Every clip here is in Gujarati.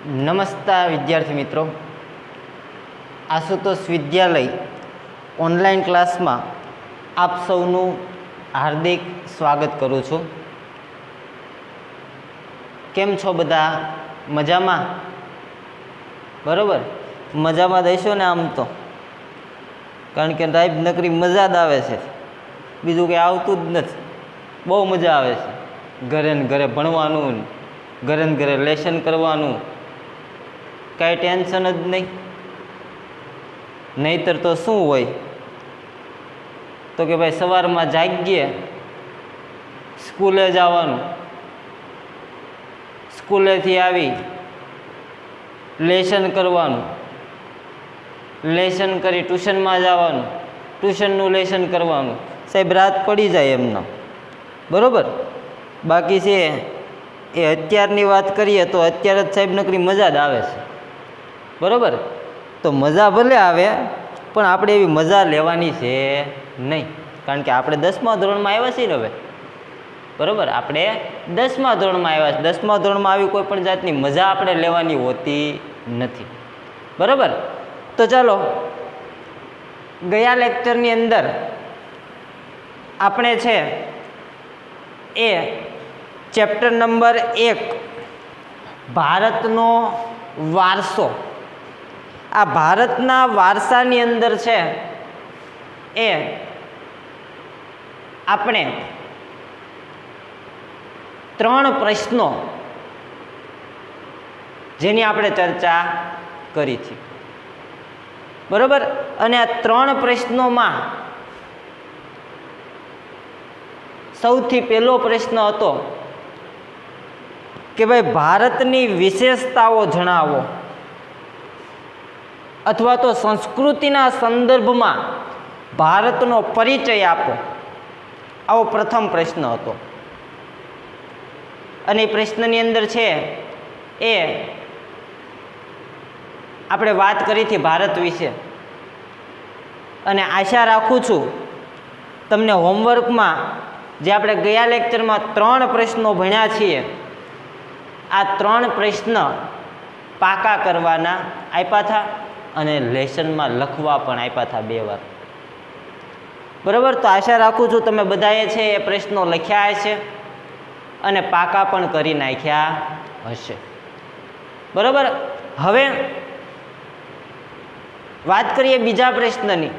નમસ્કાર વિદ્યાર્થી મિત્રો, આશુતોષ વિદ્યાલય ઓનલાઈન ક્લાસમાં આપ સૌનું હાર્દિક સ્વાગત કરું છું. કેમ છો બધા? મજામાં? બરાબર, મજામાં દઈશો ને આમ તો, કારણ કે સાહેબ નકરી મજા જ આવે છે, બીજું કંઈ આવતું જ નથી. બહુ મજા આવે છે. ઘરે ને ઘરે ભણવાનું, ઘરે ને ઘરે લેસન કરવાનું, કાંઈ ટેન્શન જ નહીં. નહીંતર તો શું હોય તો કે ભાઈ સવારમાં જાગીએ, સ્કૂલે જવાનું, સ્કૂલેથી આવી લેસન કરવાનું, લેસન કરી ટ્યુશનમાં જવાનું, ટ્યુશનનું લેસન કરવાનું. સાહેબ રાત પડી જાય એમનો, બરાબર. બાકી છે એ અત્યારની વાત કરીએ તો અત્યારે જ સાહેબ નકરી મજા જ આવે છે, બરાબર. તો મજા ભલે આવે પણ આપણે એવી મજા લેવાની છે નહીં, કારણ કે આપણે 10મા ધોરણમાં આવ્યા છીએ ને હવે, બરાબર. આપણે 10મા ધોરણમાં આવ્યા છે. 10મા ધોરણમાં આવી કોઈ પણ જાતની મજા આપણે લેવાની હોતી નથી, બરાબર. તો ચાલો, ગયા લેક્ચરની અંદર આપણે છે એ ચેપ્ટર નંબર 1 ભારતનો વારસો, આ ભારતના વારસાની અંદર છે એ આપણે 3 પ્રશ્નો જેની આપણે ચર્ચા કરી છે, બરાબર. અને આ 3 પ્રશ્નોમાં સૌથી પહેલો પ્રશ્ન હતો કે ભાઈ ભારતની વિશેષતાઓ જણાવો, અથવા તો સંસ્કૃતિના સંદર્ભમાં ભારતનો પરિચય આપો. આવો પ્રથમ પ્રશ્ન હતો. અને એ પ્રશ્નની અંદર છે એ આપણે વાત કરી હતી ભારત વિશે. અને આશા રાખું છું તમને હોમવર્કમાં જે આપણે ગયા લેક્ચરમાં 3 પ્રશ્નો ભણ્યા છીએ, આ 3 પ્રશ્ન પાકા કરવાના આપ્યા હતા અને લેસનમાં લખવા પણ આપ્યા હતા 2 વાર, બરાબર. તો આશા રાખું છું તમે બધાએ છે એ પ્રશ્નો લખ્યા હશે અને પાકા પણ કરી નાખ્યા હશે, બરાબર. હવે વાત કરીએ બીજા પ્રશ્નની.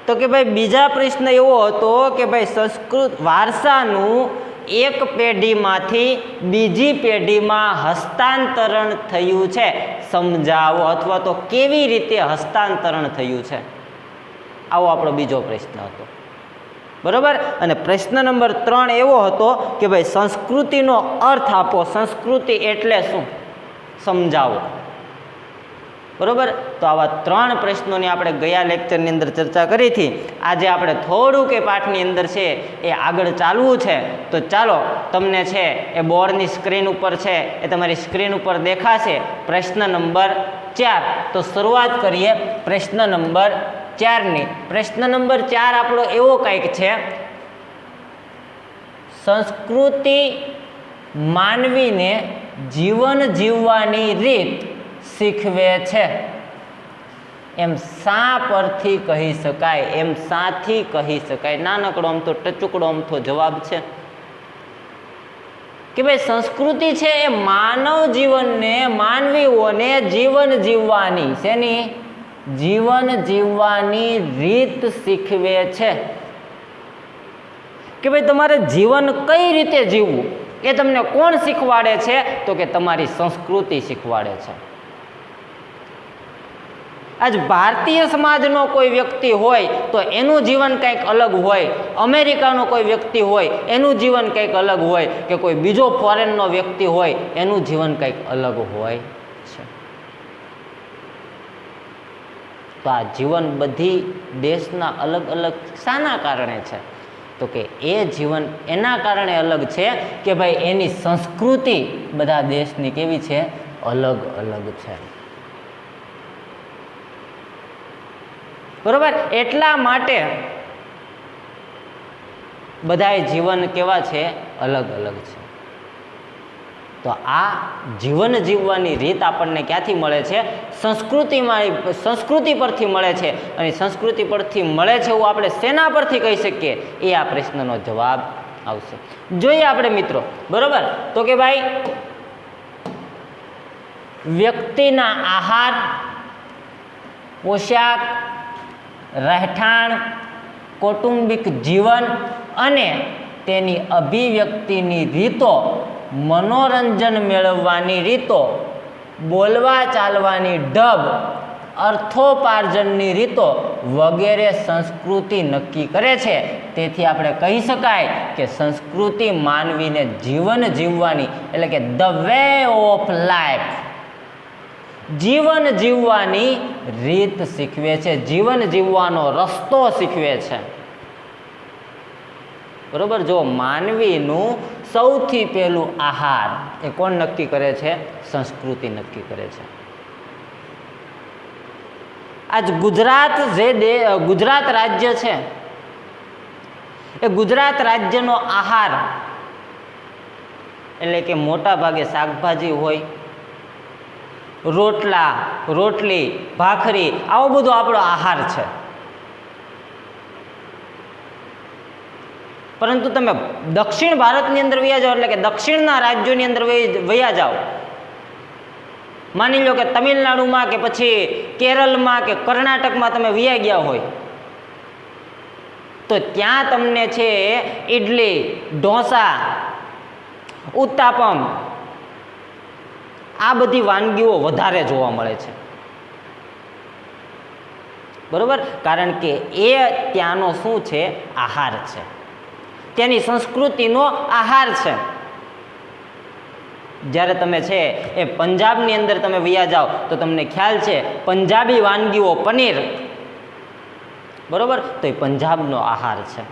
તો કે ભાઈ બીજા પ્રશ્ન એવો હતો કે ભાઈ સંસ્કૃત વારસાનું એક પેઢીમાંથી બીજી પેઢીમાં હસ્તાંતરણ થયું છે, સમજાવો, અથવા તો કેવી રીતે હસ્તાંતરણ થયું છે. આવો આપણો બીજો પ્રશ્ન હતો, બરાબર. અને પ્રશ્ન નંબર 3 એવો હતો કે ભાઈ સંસ્કૃતિનો અર્થ આપો, સંસ્કૃતિ એટલે શું સમજાવો, બરાબર. તો આવા 3 પ્રશ્નોની આપણે ગયા લેક્ચરની અંદર ચર્ચા કરી હતી. આજે આપણે થોડુંક એ પાઠની અંદર છે એ આગળ ચાલવું છે. તો ચાલો, તમને છે એ બોર્ડની સ્ક્રીન ઉપર છે એ તમારી સ્ક્રીન ઉપર દેખાશે પ્રશ્ન નંબર 4. તો શરૂઆત કરીએ પ્રશ્ન નંબર 4ની. પ્રશ્ન નંબર 4 આપણો એવો કંઈક છે: સંસ્કૃતિ માનવીને જીવન જીવવાની રીત શીખવે છે. એમ શા પરથી કહી શકાય? એમ શાથી કહી શકાય? નાનકડો આમથો ટચુકડો આમથો જવાબ છે કે ભાઈ સંસ્કૃતિ છે એ માનવ જીવનને, માનવીઓને જીવન જીવવાની, શેની? જીવન જીવવાની રીત શીખવે છે. કે ભાઈ તમારે જીવન કઈ રીતે જીવવું એ તમને કોણ શીખવાડે છે? તો કે તમારી સંસ્કૃતિ શીખવાડે છે. આજ ભારતીય સમાજનો કોઈ વ્યક્તિ હોય તો એનું જીવન કંઈક અલગ હોય, અમેરિકાનો કોઈ વ્યક્તિ હોય એનું જીવન કંઈક અલગ હોય, કે કોઈ બીજો ફોરેનનો વ્યક્તિ હોય એનું જીવન કંઈક અલગ હોય છે. તો આ જીવન બધી દેશના અલગ અલગ શાના કારણે છે? તો કે એ જીવન એના કારણે અલગ છે કે ભાઈ એની સંસ્કૃતિ બધા દેશની કેવી છે? અલગ અલગ છે, બરોબર. એટલા માટે બધાય જીવન કેવા છે? અલગ અલગ છે. તો આ જીવન જીવવાની રીત આપણને ક્યાંથી મળે છે? સંસ્કૃતિ પરથી મળે છે. અને સંસ્કૃતિ પરથી મળે છે એવું આપણે શેના પરથી કહી શકીએ? એ આ પ્રશ્નનો જવાબ આવશે. જોઈએ આપણે મિત્રો, બરોબર. તો કે ભાઈ વ્યક્તિના આહાર, પોશાક, રહેઠાણ, કૌટુંબિક જીવન અને તેની અભિવ્યક્તિની રીતો, મનોરંજન મેળવવાની રીતો, બોલવા ચાલવાની ઢબ, અર્થોપાર્જનની રીતો વગેરે સંસ્કૃતિ નક્કી કરે છે. તેથી આપણે કહી શકાય કે સંસ્કૃતિ માનવીને જીવન જીવવાની એટલે કે ધ વે ઓફ લાઈફ, જીવન જીવવાની રીત શીખવે છે, જીવન જીવવાનો રસ્તો શીખવે છે. બરોબર. જો માનવીનું સૌથી પહેલું આહાર એ કોણ નક્કી કરે છે? સંસ્કૃતિ નક્કી કરે છે. આજ ગુજરાત ગુજરાત રાજ્ય છે, એ ગુજરાત રાજ્યનો આહાર એટલે કે મોટા ભાગે શાકભાજી હોય, રોટલા, રોટલી, ભાખરી, આવો બધો આપણો આહાર છે. પરંતુ તમે દક્ષિણ ભારતની અંદર વયા જાઓ, એટલે કે દક્ષિણના રાજ્યોની અંદર વયા જાઓ, માની લો કે તમિલનાડુમાં કે પછી કેરળમાં કે કર્ણાટકમાં તમે વયા ગયા હોય, તો ત્યાં તમને છે ઈડલી, ઢોસા, ઉત્તાપમ, આ બધી વાનગીઓ વધારે જોવા મળે છે. બરોબર. કારણ કે એ ત્યાંનો શું છે? આહાર છે, ત્યાંની સંસ્કૃતિનો આહાર છે. જ્યારે તમે છે એ પંજાબની અંદર તમે વયા જાઓ તો તમને ખ્યાલ છે પંજાબી વાનગીઓ, પનીર, બરોબર, તો એ પંજાબનો આહાર છે.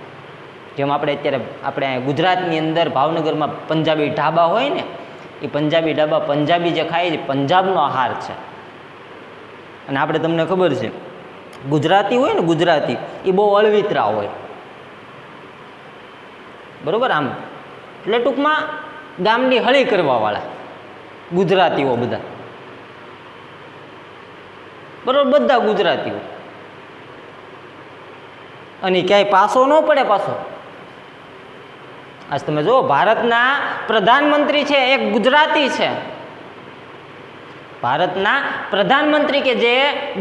જેમ આપણે ગુજરાતની અંદર ભાવનગરમાં પંજાબી ઢાબા હોય ને, એ પંજાબી ઢાબા, પંજાબી જે ખાય છે પંજાબનો આહાર છે. અને આપણે તમને ખબર છે ગુજરાતી હોય ને, ગુજરાતી એ બહુ અળવિતરા હોય, બરોબર. આમ એટલે ટૂંકમાં ગામની હળી કરવાવાળા ગુજરાતીઓ બધા, બરોબર, બધા ગુજરાતીઓ. અને ક્યાંય પાસો ન પડે પાછો. આજ તમે જુઓ, ભારતના પ્રધાનમંત્રી છે એક ગુજરાતી છે. ભારતના પ્રધાનમંત્રી કે જે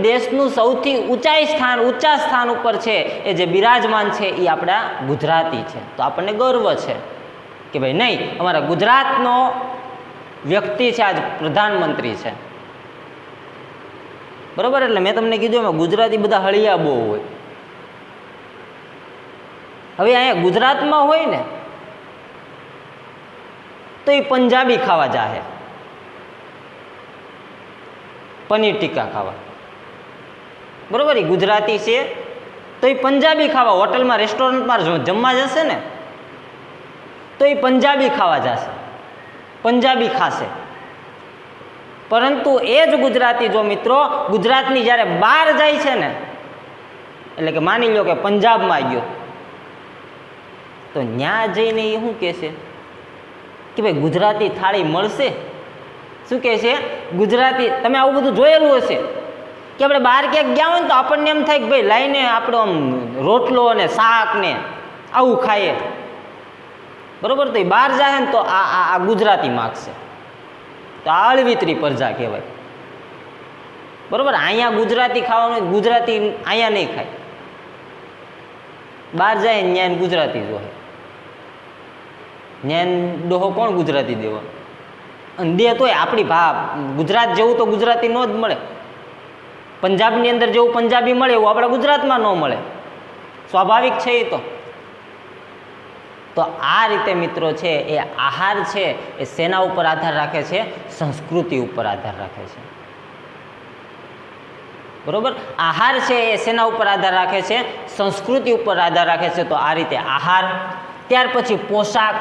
દેશનું સૌથી ઊંચા સ્થાન ઉપર છે, એ જે બિરાજમાન છે એ આપણા ગુજરાતી છે. તો આપણને ગર્વ છે કે ભાઈ નહીં, અમારા ગુજરાતનો વ્યક્તિ છે આજ પ્રધાનમંત્રી છે. બરોબર. એટલે મેં તમને કીધું એમાં ગુજરાતી બધા હળિયા બહુ હોય. હવે અહીંયા ગુજરાતમાં હોય ને તો એ પંજાબી ખાવા જાહે, પનીર ટીકા ખાવા, બરોબર. એ ગુજરાતી છે તો એ પંજાબી ખાવા, હોટલમાં, રેસ્ટોરન્ટમાં જમવા જશે ને તો એ પંજાબી ખાવા જશે, પંજાબી ખાશે. પરંતુ એ જ ગુજરાતી જો મિત્રો ગુજરાતની જ્યારે બહાર જાય છે ને, એટલે કે માની લો કે પંજાબમાં ગયો, તો ત્યાં જઈને એ શું કહેશે કે ભાઈ ગુજરાતી થાળી મળશે. શું કહે છે? ગુજરાતી. તમે આવું બધું જોયેલું હશે કે આપણે બહાર ક્યાંક ગયા હોય ને તો આપણને એમ થાય કે ભાઈ લાઈને આપણો આમ રોટલો અને શાક ને આવું ખાઈએ, બરોબર. તો એ બહાર જાય ને તો આ ગુજરાતી માગશે. તો આ અળવિતરી પ્રજા કહેવાય, બરોબર. અહીંયા ગુજરાતી ખાવાનું, ગુજરાતી અહીંયા નહીં ખાય, બહાર જાય ને ત્યાં ગુજરાતી જોહે. ત્યાં ડોહો કોણ ગુજરાતી દેવા? અને દે તોય આપણી ગુજરાત જેવું તો ગુજરાતી નો જ મળે. પંજાબની અંદર જેવું પંજાબી મળે એવું આપણા ગુજરાતમાં ન મળે, સ્વાભાવિક છે એ તો આ રીતે મિત્રો છે એ આહાર છે એ શેના ઉપર આધાર રાખે છે? સંસ્કૃતિ ઉપર આધાર રાખે છે, બરોબર. આહાર છે એ શેના ઉપર આધાર રાખે છે? સંસ્કૃતિ ઉપર આધાર રાખે છે. તો આ રીતે આહાર. ત્યાર પછી પોશાક,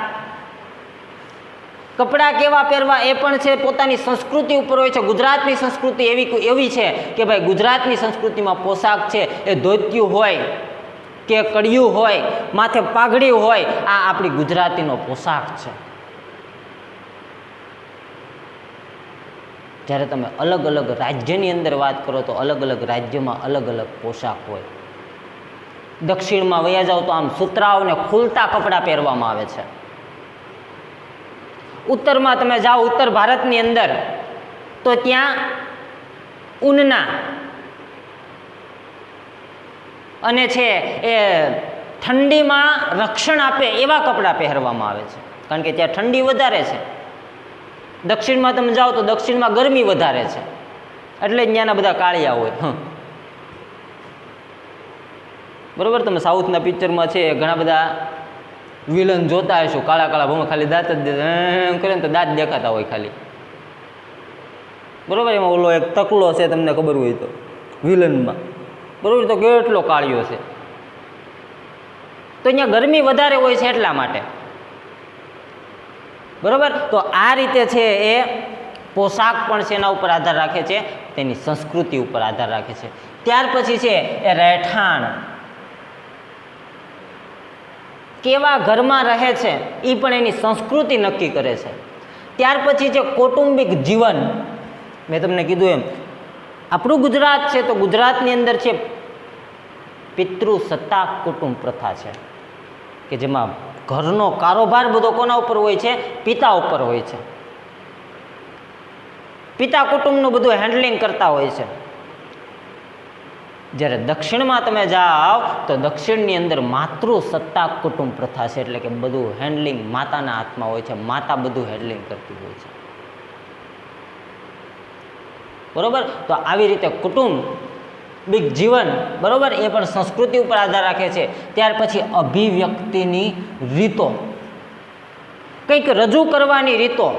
કપડાં કેવા પહેરવા એ પણ છે પોતાની સંસ્કૃતિ ઉપર હોય છે. ગુજરાતની સંસ્કૃતિ એવી છે કે ભાઈ ગુજરાતની સંસ્કૃતિમાં પોશાક છે એ ધોતિયું હોય કે કડિયું હોય, માથે પાઘડી હોય, આ આપણી ગુજરાતીનો પોશાક છે. જ્યારે તમે અલગ અલગ રાજ્યની અંદર વાત કરો તો અલગ અલગ રાજ્યમાં અલગ અલગ પોશાક હોય. દક્ષિણમાં વયા જાઓ તો આમ સુતરાઓને ખુલતા કપડાં પહેરવામાં આવે છે. ઉત્તરમાં તમે જાઓ, ઉત્તર ભારતની અંદર, તો ત્યાં ઊનના અને છે એ ઠંડીમાં રક્ષણ આપે એવા કપડાં પહેરવામાં આવે છે, કારણ કે ત્યાં ઠંડી વધારે છે. દક્ષિણમાં તમે જાઓ તો દક્ષિણમાં ગરમી વધારે છે, એટલે જ ત્યાંના બધા કાળિયા હોય. બરોબર. તમે સાઉથના પિક્ચરમાં છે ઘણા બધા વિલન જોતા હશો, કાળા કાળા ભૂમાં ખાલી દાંત જ કરે ને તો દાંત દેખાતા હોય ખાલી. બરોબર. એમાં ઓલો એક તકલો છે, તમને ખબર હોય તો, વિલનમાં. બરોબર. તો કેટલો કાળિયો છે. તો અહીંયા ગરમી વધારે હોય છે એટલા માટે. બરોબર. તો આ રીતે છે એ પોશાક પણ છે એના ઉપર આધાર રાખે છે, તેની સંસ્કૃતિ ઉપર આધાર રાખે છે. ત્યાર પછી છે એ રહેઠાણ, કેવા ઘરમાં રહે છે એ પણ એની સંસ્કૃતિ નક્કી કરે છે. ત્યાર પછી છે કૌટુંબિક જીવન. મેં તમને કીધું એમ, આપણું ગુજરાત છે તો ગુજરાતની અંદર છે પિતૃ સત્તા કુટુંબ પ્રથા છે, કે જેમાં ઘરનો કારોબાર બધો કોના ઉપર હોય છે? પિતા ઉપર હોય છે. પિતા કુટુંબનું બધું હેન્ડલિંગ કરતા હોય છે. જ્યારે દક્ષિણમાં તમે જાઓ તો દક્ષિણની અંદર માતૃ સત્તા કુટુંબ પ્રથા છે, એટલે કે બધું હેન્ડલિંગ માતાના હાથમાં હોય છે. માતા બધું હેન્ડલિંગ કરતી હોય છે. બરોબર. તો આવી રીતે કુટુંબિક જીવન, બરોબર, એ પણ સંસ્કૃતિ ઉપર આધાર રાખે છે. ત્યાર પછી અભિવ્યક્તિની રીતો, કંઈક રજૂ કરવાની રીતો,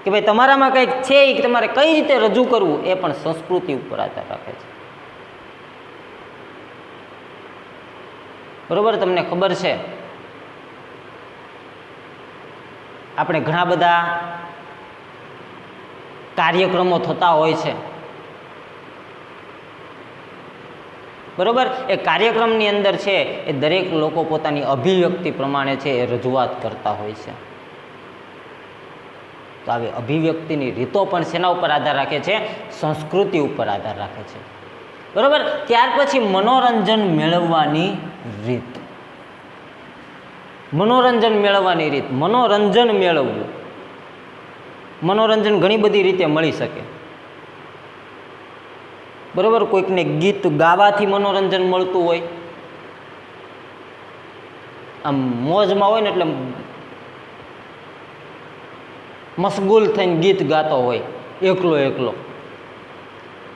કે ભાઈ તમારામાં કંઈક છે એ તમારે કઈ રીતે રજૂ કરવું, એ પણ સંસ્કૃતિ ઉપર આધાર રાખે છે. બરોબર. તમને ખબર છે આપણે ઘણા બધા કાર્યક્રમો થતા હોય છે. બરોબર. એ કાર્યક્રમની અંદર છે એ દરેક લોકો પોતાની અભિવ્યક્તિ પ્રમાણે છે એ રજૂઆત કરતા હોય છે. તો આવી અભિવ્યક્તિની રીતો પણ શેના ઉપર આધાર રાખે છે? સંસ્કૃતિ ઉપર આધાર રાખે છે. બરોબર. ત્યાર પછી મનોરંજન મેળવવાની રીત. મનોરંજન મેળવવાની રીત, મનોરંજન મેળવવું. મનોરંજન ઘણી બધી રીતે મળી શકે. બરોબર. કોઈકને ગીત ગાવાથી મનોરંજન મળતું હોય, આમ મોજમાં હોય ને એટલે મશગુલ થઈને ગીત ગાતો હોય એકલો એકલો,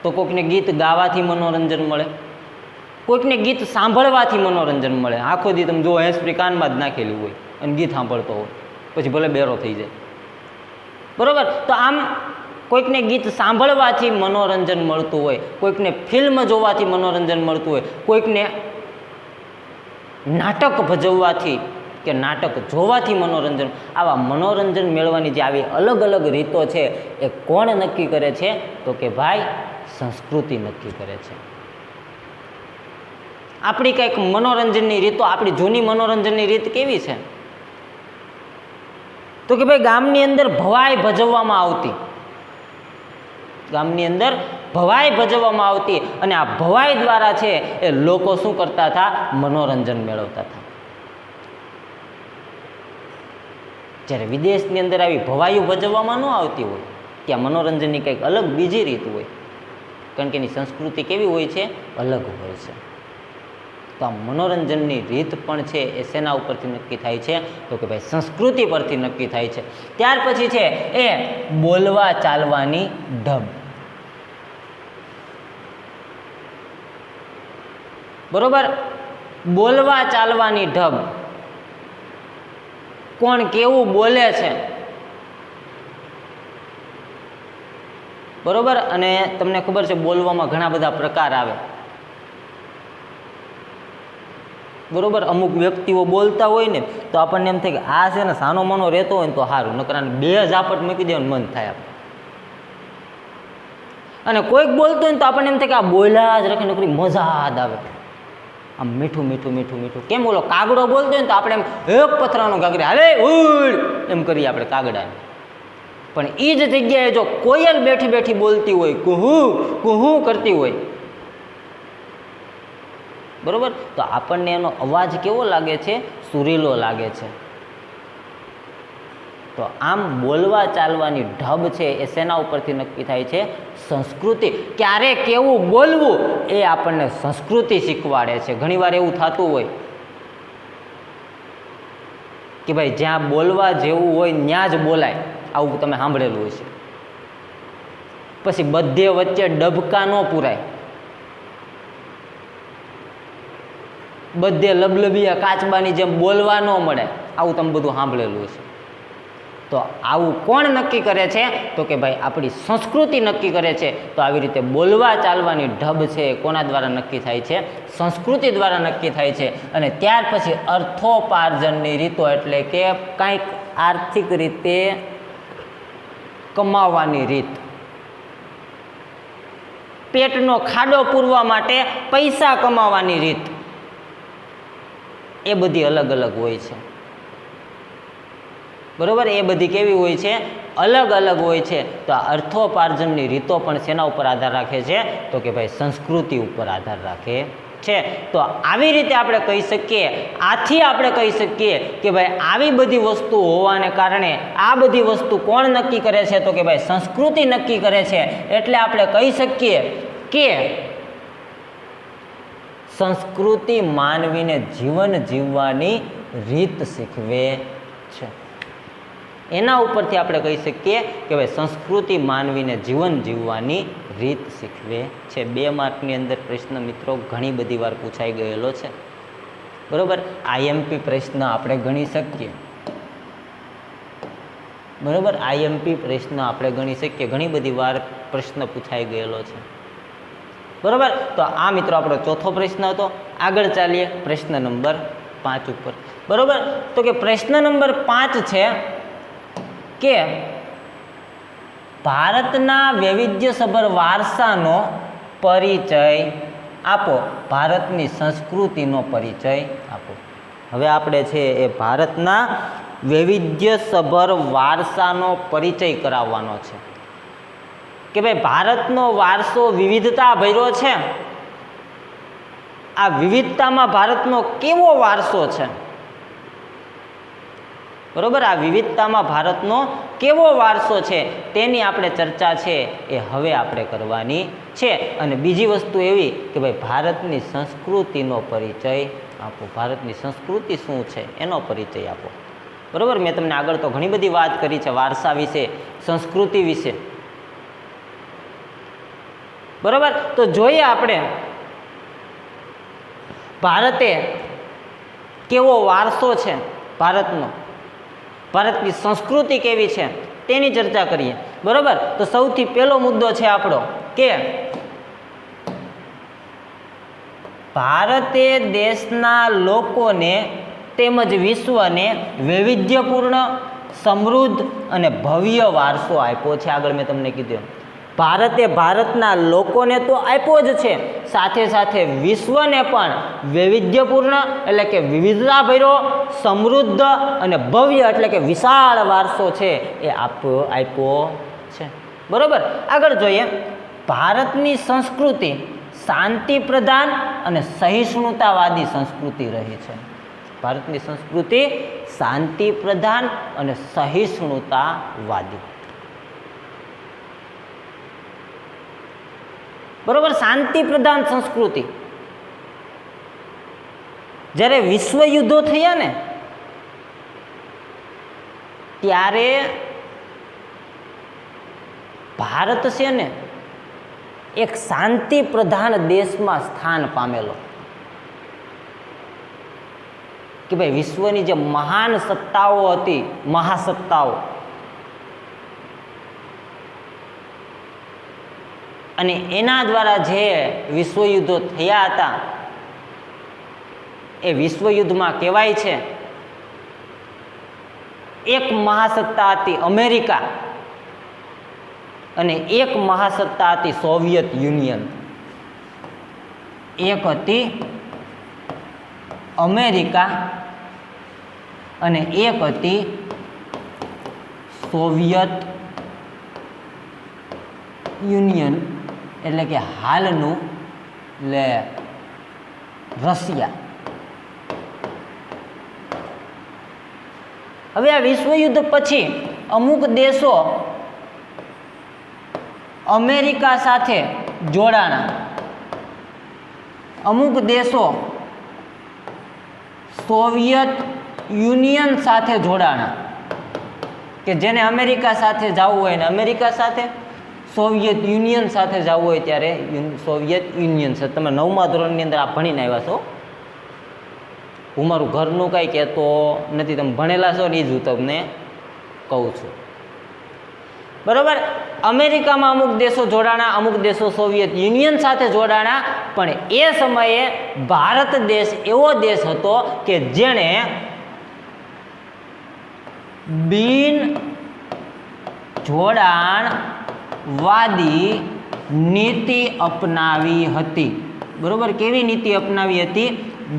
તો કોઈકને ગીત ગાવાથી મનોરંજન મળે, કોઈકને ગીત સાંભળવાથી મનોરંજન મળે. આખો દી તમે જો હેન્ડસ્ફ્રી કાનમાં જ નાખેલી હોય અને ગીત સાંભળતો હોય, પછી ભલે બેરો થઈ જાય. બરોબર. તો આમ કોઈકને ગીત સાંભળવાથી મનોરંજન મળતું હોય, કોઈકને ફિલ્મ જોવાથી મનોરંજન મળતું હોય, કોઈકને નાટક ભજવવાથી કે નાટક જોવાથી મનોરંજન. આવા મનોરંજન મેળવવાની જે આવી અલગ અલગ રીતો છે એ કોણ નક્કી કરે છે? તો કે ભાઈ સંસ્કૃતિ નક્કી કરે છે. આપણી કંઈક મનોરંજનની રીતો, આપણી જૂની મનોરંજનની રીત કેવી છે? તો કે ભાઈ ગામની અંદર ભવાઈ ભજવવામાં આવતી, ગામની અંદર ભવાઈ ભજવવામાં આવતી, અને આ ભવાઈ દ્વારા છે એ લોકો શું કરતા હતા? મનોરંજન મેળવતા હતા. જ્યારે વિદેશની અંદર આવી ભવાઈઓ ભજવવામાં ન આવતી હોય, ત્યાં મનોરંજનની કંઈક અલગ બીજી રીત હોય, કારણ કે એની સંસ્કૃતિ કેવી હોય છે? અલગ હોય છે. તો આ મનોરંજનની રીત પણ છે એ શેના ઉપરથી નક્કી થાય છે? તો કે ભાઈ સંસ્કૃતિ પરથી નક્કી થાય છે. ત્યાર પછી છે એ બોલવા ચાલવાની ઢબ. બરોબર. બોલવા ચાલવાની ઢબ, કોણ કેવું બોલે છે. બરોબર. અને તમને ખબર છે બોલવામાં ઘણા બધા પ્રકાર આવે. બરોબર. અમુક વ્યક્તિઓ બોલતા હોય ને તો આપણને એમ થાય કે આ છે ને સાનો માનો રહેતો હોય ને તો સારું, નકર બે ઝાપટ મૂકી દેવાનું મન થાય આપણે. અને કોઈક બોલતો હોય ને તો આપણને એમ થાય કે આ બોલ્યા જ રાખે, નકરી મજા જ આવે, આમ મીઠું મીઠું મીઠું મીઠું. કેમ ઓલો કાગડો બોલતો હોય ને તો આપણે એમ એક પથરાનો કાગડી હાલે ઉડ એમ કરીએ આપણે કાગડાને. પણ એ જ જગ્યાએ જો કોયલ બેઠી બેઠી બોલતી હોય, કુહુ કુહુ કરતી હોય, બરોબર, તો આપણને એનો અવાજ કેવો લાગે છે? સુરીલો લાગે છે. તો આમ બોલવા ચાલવાની ઢબ છે એ શેના ઉપરથી નક્કી થાય છે? સંસ્કૃતિ. ક્યારે કેવું બોલવું એ આપણને સંસ્કૃતિ શીખવાડે છે. ઘણીવાર એવું થતું હોય કે ભાઈ જ્યાં બોલવા જેવું હોય ત્યાં જ બોલાય, આવું તમે સાંભળેલું હશે. પછી બધે વચ્ચે ડબકા ન પૂરાય, બધે લબલબિયા કાચબાની જેમ બોલવા ન મળે, આવું તમે બધું સાંભળેલું હશે. તો આવું કોણ નક્કી કરે છે? તો કે ભાઈ આપણી સંસ્કૃતિ નક્કી કરે છે. તો આવી રીતે બોલવા ચાલવાની ઢબ છે કોના દ્વારા નક્કી થાય છે? સંસ્કૃતિ દ્વારા નક્કી થાય છે. અને ત્યાર પછી અર્થોપાર્જનની રીતો, એટલે કે કંઈક આર્થિક રીતે કમાવાની રીત, પેટનો ખાડો પૂરવા માટે પૈસા કમાવાની રીત, એ બધી અલગ અલગ હોય છે. બરોબર, એ બધી કેવી હોય છે? અલગ અલગ હોય છે. તો આ અર્થોપાર્જનની રીતો પણ શેના ઉપર આધાર રાખે છે? તો કે ભાઈ સંસ્કૃતિ ઉપર આધાર રાખે છે. તો આવી રીતે આપણે કહી શકીએ, આથી આપણે કહી શકીએ કે ભાઈ આવી બધી વસ્તુ હોવાને કારણે આ બધી વસ્તુ કોણ નક્કી કરે છે? તો કે ભાઈ સંસ્કૃતિ નક્કી કરે છે. એટલે આપણે કહી શકીએ કે સંસ્કૃતિ માનવીને જીવન જીવવાની રીત શીખવે છે. એના ઉપરથી આપણે કહી શકીએ કે ભાઈ સંસ્કૃતિ માનવીને જીવન જીવવાની રીત શીખવે છે. 2 માર્કની અંદર પ્રશ્ન મિત્રો ઘણી બધી વાર પૂછાઈ ગયેલો છે. બરોબર, આઈએમપી પ્રશ્ન આપણે ગણી શકીએ. બરોબર, આઈએમપી પ્રશ્ન આપણે ગણી શકીએ, ઘણી બધી વાર પ્રશ્ન પૂછાઈ ગયેલો છે. બરોબર, તો આ મિત્રો આપણો ચોથો પ્રશ્ન હતો. આગળ ચાલીએ પ્રશ્ન નંબર 5 ઉપર. બરોબર, તો કે પ્રશ્ન નંબર 5 છે કે ભારતના વૈવિધ્યસભર વારસાનો પરિચય આપો. ભારતની સંસ્કૃતિનો પરિચય આપો. હવે આપણે છે એ ભારતના વૈવિધ્યસભર વારસાનો પરિચય કરાવવાનો છે કે ભાઈ ભારતનો વારસો વિવિધતા ભર્યો છે. આ વિવિધતામાં ભારતનો કેવો વારસો છે? બરોબર, આ વિવિધતામાં ભારતનો કેવો વારસો છે તેની આપણે ચર્ચા છે એ હવે આપણે કરવાની છે. અને બીજી વસ્તુ એવી કે ભાઈ ભારતની સંસ્કૃતિનો પરિચય આપો. ભારતની સંસ્કૃતિ શું છે એનો પરિચય આપો. બરોબર, મેં તમને આગળ તો ઘણી બધી વાત કરી છે વારસા વિશે, સંસ્કૃતિ વિશે. બરોબર, તો જોઈએ આપણે ભારતે કેવો વારસો છે ભારતનો, ભારતની સંસ્કૃતિ કેવી છે તેની ચર્ચા કરીએ. બરોબર, તો સૌથી પહેલો મુદ્દો છે આપણો કે ભારતે દેશના લોકોને તેમજ વિશ્વને વૈવિધ્યપૂર્ણ, સમૃદ્ધ અને ભવ્ય વારસો આપ્યો છે. આગળ મેં તમને કીધું, ભારતે ભારતના લોકોને તો આપ્યો જ છે, સાથે સાથે વિશ્વને પણ વૈવિધ્યપૂર્ણ એટલે કે વિવિધતાભર્યો, સમૃદ્ધ અને ભવ્ય એટલે કે વિશાળ વારસો છે એ આપ્યો છે. બરોબર, આગળ જોઈએ. ભારતની સંસ્કૃતિ શાંતિ પ્રધાન અને સહિષ્ણુતાવાદી સંસ્કૃતિ રહી છે. ભારતની સંસ્કૃતિ શાંતિ પ્રધાન અને સહિષ્ણુતાવાદી. બરોબર, શાંતિ પ્રધાન સંસ્કૃતિ. જ્યારે વિશ્વ યુદ્ધો થયા ને ત્યારે ભારત છે ને એક શાંતિ પ્રધાન દેશમાં સ્થાન પામેલો. કે ભાઈ વિશ્વની જે મહાન સત્તાઓ હતી, મહાસત્તાઓ, અને એના દ્વારા જે વિશ્વયુદ્ધો થયા હતા એ વિશ્વયુદ્ધમાં કહેવાય છે એક મહાસત્તા હતી અમેરિકા અને એક મહાસત્તા હતી સોવિયત યુનિયન. એક હતી અમેરિકા અને એક હતી સોવિયત યુનિયન એટલે કે હાલનું રશિયા. હવે આ વિશ્વયુદ્ધ પછી અમુક દેશો અમેરિકા સાથે જોડાણા, અમુક દેશો સોવિયત યુનિયન સાથે જોડાણા, કે જેને અમેરિકા સાથે જવું હોય ને અમેરિકા સાથે, સોવિયત યુનિયન સાથે જવું હોય ત્યારે સોવિયત યુનિયન સાથે. તમે 9મા ધોરણની અંદર આ ભણીને આવ્યા છો. હું મારું ઘરનું કાંઈ કહેતો નથી, તમે ભણેલા છો ને એ જ હું તમને કહું છું. બરાબર. અમેરિકામાં અમુક દેશો જોડાણા, અમુક દેશો સોવિયત યુનિયન સાથે જોડાણા, પણ એ સમયે ભારત દેશ એવો દેશ હતો કે જેણે બિન જોડાણવાદી નીતિ અપનાવી હતી. બરોબર. કેવી નીતિ અપનાવી હતી?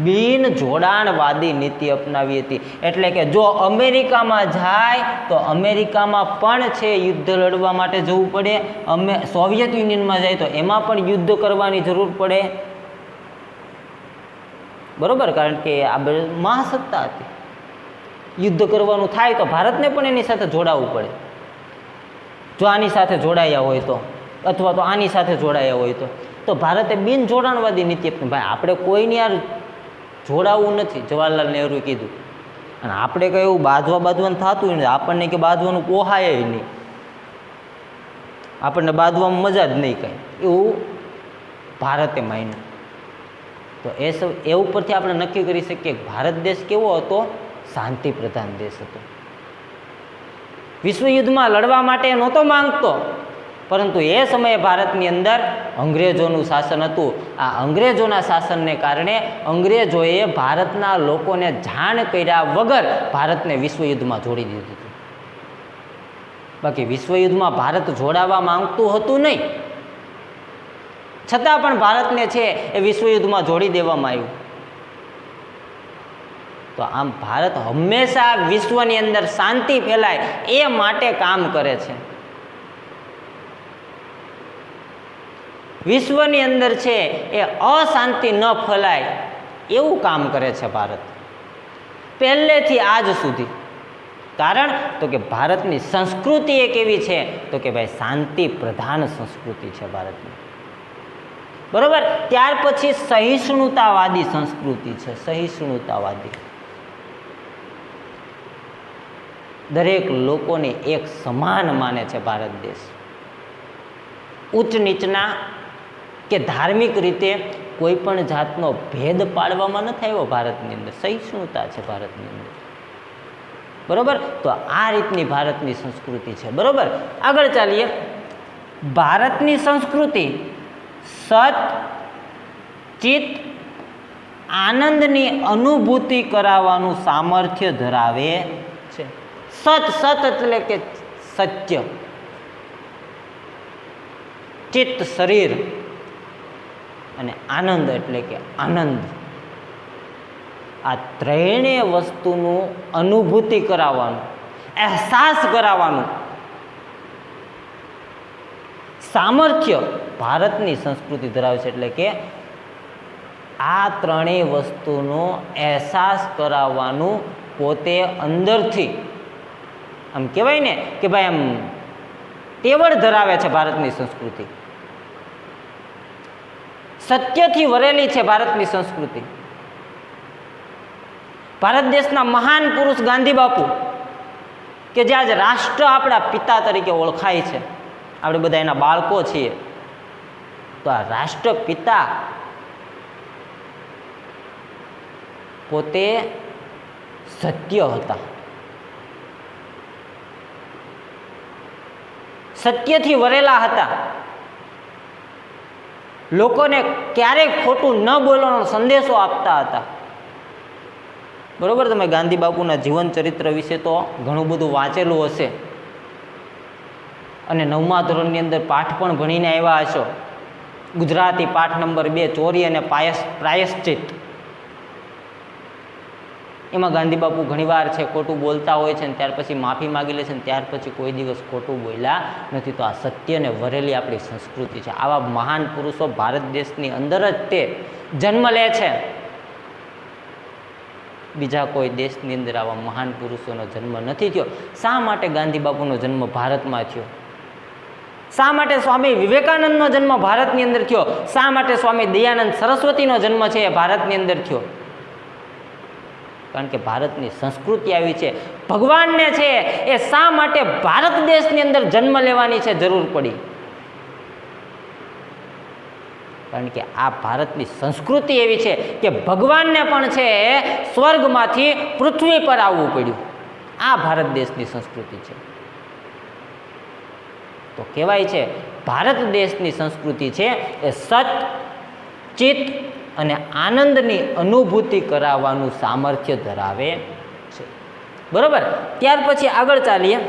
બિન જોડાણવાદી નીતિ અપનાવી હતી. એટલે કે જો અમેરિકામાં જાય તો અમેરિકામાં પણ છે યુદ્ધ લડવા માટે જવું પડે, સોવિયત યુનિયનમાં જાય તો એમાં પણ યુદ્ધ કરવાની જરૂર પડે. બરોબર. કારણ કે આ મહાસત્તા હતી, યુદ્ધ કરવાનું થાય તો ભારતને પણ એની સાથે જોડાવવું પડે. જો આની સાથે જોડાયા હોય તો, અથવા તો આની સાથે જોડાયા હોય તો ભારતે બિન જોડાણવાદી નીતિ આપી. ભાઈ આપણે કોઈની યાર જોડાવવું નથી, જવાહરલાલ નહેરુએ કીધું. અને આપણે કંઈ એવું બાંધવાનું થતું હોય ને, આપણને કે બાંધવાનું પોહાય નહીં, આપણને બાંધવામાં મજા જ નહીં કાંઈ, એવું ભારતે માન્યું. તો એ ઉપરથી આપણે નક્કી કરી શકીએ કે ભારત દેશ કેવો હતો? શાંતિ પ્રધાન દેશ હતો. વિશ્વયુદ્ધમાં લડવા માટે નહોતો માંગતો, પરંતુ એ સમયે ભારતની અંદર અંગ્રેજોનું શાસન હતું. આ અંગ્રેજોના શાસનને કારણે અંગ્રેજોએ ભારતના લોકોને જાણ કર્યા વગર ભારતને વિશ્વયુદ્ધમાં જોડી દીધું હતું. બાકી વિશ્વયુદ્ધમાં ભારત જોડાવા માંગતું હતું નહીં, છતાં પણ ભારતને છે એ વિશ્વયુદ્ધમાં જોડી દેવામાં આવ્યું. તો આમ ભારત હંમેશા વિશ્વની અંદર શાંતિ ફેલાય એ માટે કામ કરે છે. વિશ્વની અંદર છે એ અશાંતિ ન ફેલાય એવું કામ કરે છે ભારત, પહેલેથી આજ સુધી. કારણ તો કે ભારતની સંસ્કૃતિ એ કેવી છે? તો કે ભાઈ શાંતિ પ્રધાન સંસ્કૃતિ છે ભારતની. બરોબર. ત્યાર પછી સહિષ્ણુતાવાદી સંસ્કૃતિ છે, સહિષ્ણુતાવાદી. દરેક લોકોને એક સમાન માને છે ભારત દેશ. ઉચ્ચ નીચના કે ધાર્મિક રીતે કોઈ પણ જાતનો ભેદ પાડવામાં નથી આવ્યો ભારતની અંદર. સહિષ્ણુતા છે ભારતની અંદર. બરોબર. તો આ રીતની ભારતની સંસ્કૃતિ છે. બરોબર. આગળ ચાલીએ. ભારતની સંસ્કૃતિ સત ચિત્ત આનંદની અનુભૂતિ કરાવવાનું સામર્થ્ય ધરાવે છે. સત એટલે કે સત્ય, ચિત્ત શરીર, અને આનંદ એટલે કે આનંદ. આ ત્રણેય વસ્તુનું અનુભૂતિ કરાવવાનું, અહેસાસ કરાવવાનું સામર્થ્ય ભારતની સંસ્કૃતિ ધરાવે છે. એટલે કે આ ત્રણેય વસ્તુનો અહેસાસ કરાવવાનું પોતે અંદરથી આમ કહેવાય ને કે ભાઈ આમ તેવડ ધરાવે છે ભારતની સંસ્કૃતિ. સત્યથી વરેલી છે ભારતની સંસ્કૃતિ. ભારત દેશના મહાન પુરુષ ગાંધી બાપુ, કે જે આજે રાષ્ટ્ર આપણા પિતા તરીકે ઓળખાય છે, આપણે બધા એના બાળકો છીએ, તો આ રાષ્ટ્રપિતા પોતે સત્ય હતા. સત્યથી વરેલા હતા. લોકોને ક્યારેય ખોટું ન બોલવાનો સંદેશો આપતા હતા. બરોબર. તમે ગાંધી બાપુના જીવન ચરિત્ર વિશે તો ઘણું બધું વાંચેલું હશે, અને 9મા ધોરણની અંદર પાઠ પણ ભણીને આવ્યા હશો. ગુજરાતી પાઠ નંબર 2, ચોરી અને પ્રાયશ્ચિત. એમાં ગાંધી બાપુ ઘણીવાર છે ખોટું બોલતા હોય છે ને ત્યાર પછી માફી માગી લે છે ને ત્યાર પછી કોઈ દિવસ ખોટું બોલ્યા નથી. તો આ સત્યને વરેલી આપણી સંસ્કૃતિ છે. આવા મહાન પુરુષો ભારત દેશની અંદર જ તે જન્મ લે છે. બીજા કોઈ દેશની અંદર આવા મહાન પુરુષોનો જન્મ નથી થયો. શા માટે ગાંધી બાપુનો જન્મ ભારતમાં થયો? શા માટે સ્વામી વિવેકાનંદનો જન્મ ભારતની અંદર થયો? શા માટે સ્વામી દયાનંદ સરસ્વતીનો જન્મ છે એ ભારતની અંદર થયો? કારણ કે ભારતની સંસ્કૃતિ આવી છે. ભગવાનને છે એ શા માટે ભારત દેશની અંદર જન્મ લેવાની છે જરૂર પડી? કારણ કે આ ભારતની સંસ્કૃતિ એવી છે કે ભગવાનને પણ છે સ્વર્ગમાંથી પૃથ્વી પર આવવું પડ્યું. આ ભારત દેશની સંસ્કૃતિ છે. તો કહેવાય છે ભારત દેશની સંસ્કૃતિ છે એ સત, ચિત્ત અને આનંદની અનુભૂતિ કરાવવાનું સામર્થ્ય ધરાવે છે. બરોબર. ત્યાર પછી આગળ ચાલીએ.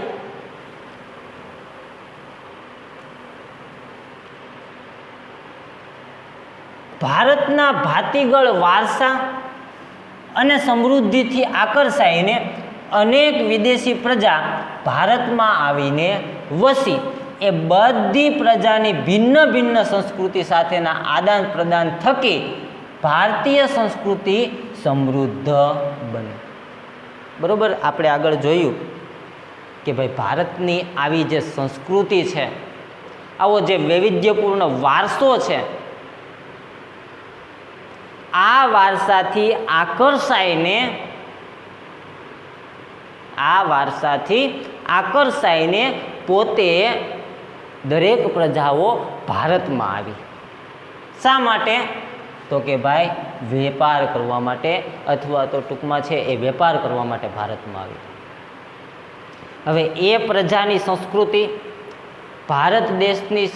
ભારતના ભાતીગળ વારસા અને સમૃદ્ધિથી આકર્ષાઈને અનેક વિદેશી પ્રજા ભારતમાં આવીને વસી. એ બધી પ્રજાની ભિન્ન ભિન્ન સંસ્કૃતિ સાથેના આદાન પ્રદાન થકી ભારતીય સંસ્કૃતિ સમૃદ્ધ બને. બરોબર. આપણે આગળ જોયું કે ભાઈ ભારતની આવી જે સંસ્કૃતિ છે, આવો જે વૈવિધ્યપૂર્ણ વારસો છે, આ વારસાથી આકર્ષાઈને પોતે દરેક પ્રજાઓ ભારતમાં આવી. શા માટે? તો કે ભાઈ વેપાર કરવા માટે, અથવા તો ટૂંકમાં છે એ વેપાર કરવા માટે ભારતમાં આવી. હવે એ પ્રજાની સંસ્કૃતિ, ભારત દેશની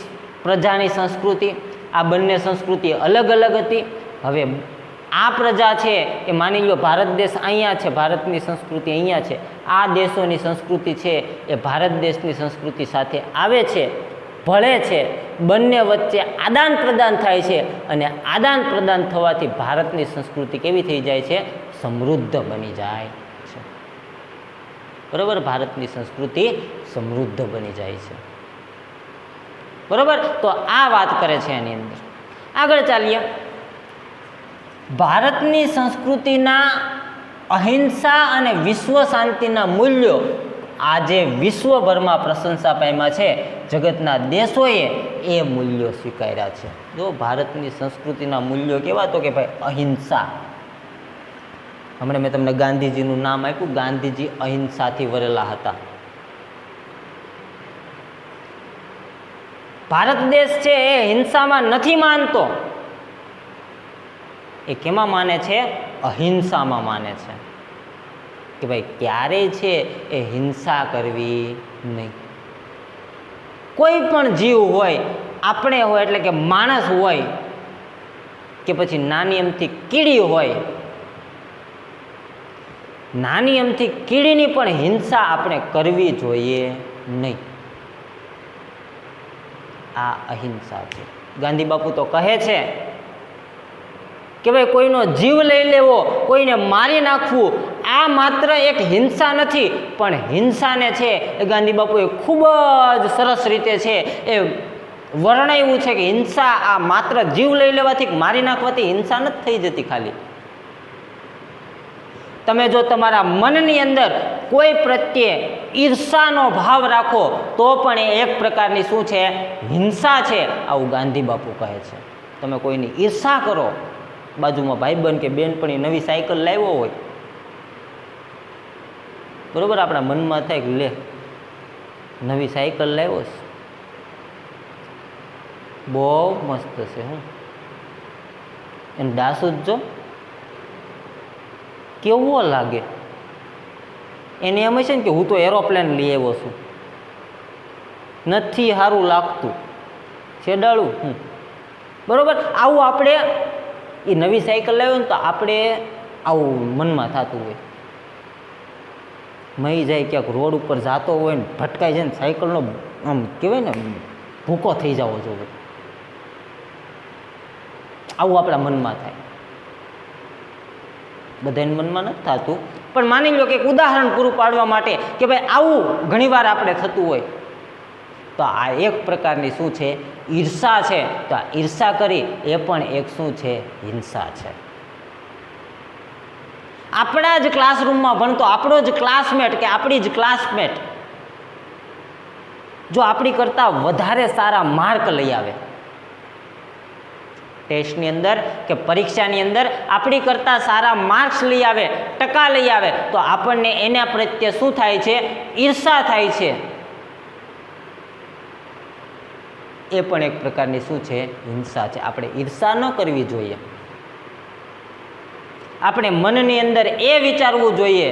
પ્રજાની સંસ્કૃતિ, આ બંને સંસ્કૃતિ અલગ અલગ હતી. હવે આ પ્રજા છે એ માની લો ભારત દેશ અહીંયા છે, ભારતની સંસ્કૃતિ અહીંયા છે, આ દેશોની સંસ્કૃતિ છે એ ભારત દેશની સંસ્કૃતિ સાથે આવે છે, ભળે છે, બંને વચ્ચે આદાન પ્રદાન થાય છે અને આદાન પ્રદાન થવાથી ભારતની સંસ્કૃતિ કેવી થઈ જાય છે? સમૃદ્ધ બની જાય છે. બરોબર. ભારતની સંસ્કૃતિ સમૃદ્ધ બની જાય છે. બરોબર. તો આ વાત કરે છે એની અંદર. આગળ ચાલીએ. ભારતની સંસ્કૃતિના અહિંસા અને વિશ્વ શાંતિના મૂલ્યો આજે વિશ્વભરમાં પ્રશંસા પામ્યા છે. જગતના દેશોએ એ મૂલ્યો સ્વીકાર્યા છે. જો ભારતની સંસ્કૃતિના મૂલ્યો કેવા? તો કે ભાઈ અહિંસા. હમણાં મેં તમને ગાંધીજીનું નામ આપ્યું. ગાંધીજી અહિંસાથી વરેલા હતા. ભારત દેશ છે એ હિંસામાં નથી માનતો. એ કેમાં માને છે? અહિંસામાં માને છે કે ભાઈ ક્યારેય છે એ હિંસા કરવી નહીં. કોઈ પણ જીવ હોય, આપણે હોય એટલે કે માણસ હોય કે પછી નાની અમથી કીડી હોય, નાની અમથી કીડીની પણ હિંસા આપણે કરવી જોઈએ નહીં. આ અહિંસા છે. ગાંધી બાપુ તો કહે છે કે ભાઈ કોઈનો જીવ લઈ લેવો, કોઈને મારી નાખવું, આ માત્ર એક હિંસા નથી, પણ હિંસાને છે એ ગાંધી બાપુએ ખૂબ જ સરસ રીતે છે એ વર્ણવ્યું છે કે હિંસા આ માત્ર જીવ લઈ લેવાથી, મારી નાખવાથી હિંસા નથી થઈ જતી. ખાલી તમે જો તમારા મનની અંદર કોઈ પ્રત્યે ઈર્ષાનો ભાવ રાખો તો પણ એ એક પ્રકારની શું છે? હિંસા છે. આવું ગાંધી બાપુ કહે છે. તમે કોઈની ઈર્ષા કરો, બાજુમાં ભાઈબંધ કે બેનપણી નવી સાયકલ લાવ્યો હોય, બરોબર, આપણા મનમાં થાય કે લે નવી સાયકલ લાવ્યો છે, બહુ મસ્ત છે, હું એને દાસું જ જો કેવો લાગે. એને એમ છે ને કે હું તો એરોપ્લેન લઈ આવ્યો છું, નથી સારું લાગતું, છેડાળું હું. બરોબર. આવું આપણે એ નવી સાયકલ લાવ્યો ને તો આપણે આવું મનમાં થતું હોય. મહી જાય ક્યાંક રોડ ઉપર જતો હોય ને ભટકાઈ જાય ને સાયકલનો આમ કહેવાય ને ભૂકો થઈ જવો જોઈએ, આવું આપણા મનમાં થાય. બધાને મનમાં નથી થતું, પણ માની લો કે એક ઉદાહરણ પૂરું પાડવા માટે કે ભાઈ આવું ઘણીવાર આપણે થતું હોય, તો આ એક પ્રકારની શું છે? ઈર્ષા છે. તો આ ઈર્ષા કરી એ પણ એક શું છે? હિંસા છે. આપણા જ ક્લાસરૂમમાં ભણતો આપણો જ ક્લાસમેટ કે આપણી જ ક્લાસમેટ જો આપણી કરતાં વધારે સારા માર્ક લઈ આવે ટેસ્ટની અંદર કે પરીક્ષાની અંદર, આપણી કરતાં સારા માર્ક્સ લઈ આવે, ટકા લઈ આવે, તો આપણને એના પ્રત્યે શું થાય છે? ઈર્ષા થાય છે. એ પણ એક પ્રકારની શું છે? હિંસા છે. આપણે ઈર્ષા ન કરવી જોઈએ. આપણે મનની અંદર એ વિચારવું જોઈએ